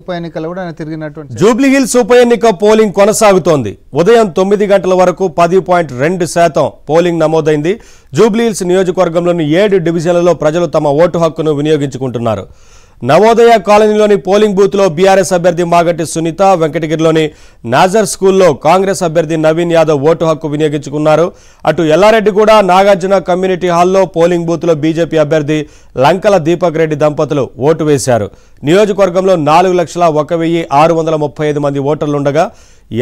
ఉప ఎన్నికల్లో కూడా తిరిగినటువంటి జూబ్లీ హిల్స్ ఉప ఎన్నిక పోలింగ్ కొనసాగుతోంది. ఉదయం 9 గంటల వరకు 10.2% పోలింగ్ నమోదైంది. జూబ్లీ హిల్స్ నియోజకవర్గంలోని 7 డివిజన్లలో ప్రజలు తమ ఓటు హక్కును వినియోగించుకుంటున్నారు. నవోదయ కాలనీలోని పోలింగ్ బూత్లో బీఆర్ఎస్ అభ్యర్థి మాగంటి సునీత, వెంకటగిరిలోని నాజర్ స్కూల్లో కాంగ్రెస్ అభ్యర్థి నవీన్ యాదవ్ ఓటు హక్కు వినియోగించుకున్నారు. అటు ఎల్లారెడ్డిగూడ నాగార్జున కమ్యూనిటీ హాల్లో పోలింగ్ బూత్లో బీజేపీ అభ్యర్థి లంకల దీపక్ రెడ్డి దంపతులు ఓటు వేశారు. నియోజకవర్గంలో 4,01,635 మంది ఓటర్లుండగా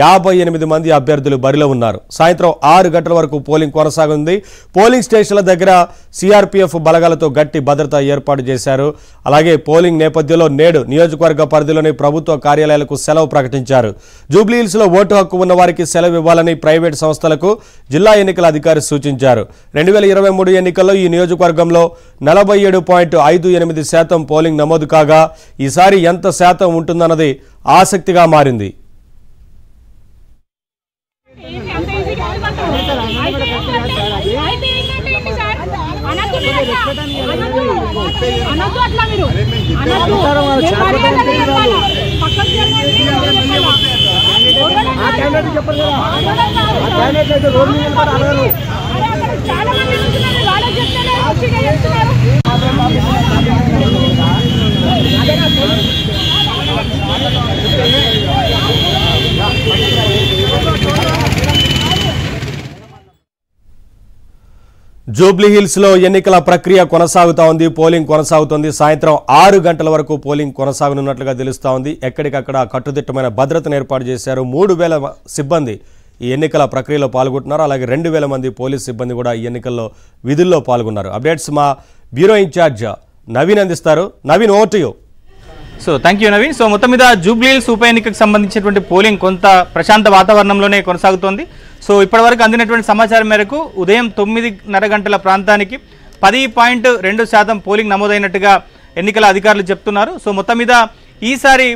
58 మంది అభ్యర్థులు బరిలో ఉన్నారు. సాయంత్రం 6 గంటల వరకు పోలింగ్ కొనసాగుంది. పోలింగ్ స్టేషన్ల దగ్గర సిఆర్పీఎఫ్ బలగాలతో గట్టి భద్రత ఏర్పాటు చేశారు. అలాగే పోలింగ్ నేపథ్యంలో నేడు నియోజకవర్గ పరిధిలోని ప్రభుత్వ కార్యాలయాలకు సెలవు ప్రకటించారు. జూబ్లీ హిల్స్లో ఓటు హక్కు ఉన్న వారికి సెలవు ఇవ్వాలని ప్రైవేటు సంస్థలకు జిల్లా ఎన్నికల అధికారి సూచించారు. 2023 ఎన్నికల్లో ఈ నియోజకవర్గంలో 47.58% పోలింగ్ నమోదు కాగా ఈసారి ఎంత శాతం ఉంటుందన్నది ఆసక్తిగా మారింది. జూబ్లీ హిల్స్ లో ఎన్నికల ప్రక్రియ కొనసాగుతా ఉంది. పోలింగ్ కొనసాగుతుంది. సాయంత్రం 6 గంటల వరకు పోలింగ్ కొనసాగనున్నట్లుగా తెలుస్తా ఉంది. ఎక్కడికక్కడ కట్టుదిట్టమైన భద్రతను ఏర్పాటు చేశారు. 3,000 సిబ్బంది ఈ ఎన్నికల ప్రక్రియలో పాల్గొంటున్నారు. అలాగే 2,000 మంది పోలీస్ సిబ్బంది కూడా ఈ ఎన్నికల్లో విధుల్లో పాల్గొన్నారు. అప్డేట్స్ మా బ్యూరో ఇన్ఛార్జ్ నవీన్ అందిస్తారు. Naveen, over to you. So thank you Naveen. So మొత్తం మీద జూబ్లీ హిల్స్ ఉప ఎన్నికకు సంబంధించినటువంటి పోలింగ్ కొంత ప్రశాంత వాతావరణంలోనే కొనసాగుతోంది. సో ఇప్పటివరకు అందినటువంటి సమాచారం మేరకు ఉదయం 9:30 గంటల ప్రాంతానికి 10.2% పోలింగ్ నమోదైనట్టుగా ఎన్నికల అధికారులు చెప్తున్నారు. సో మొత్తం మీద ఈసారి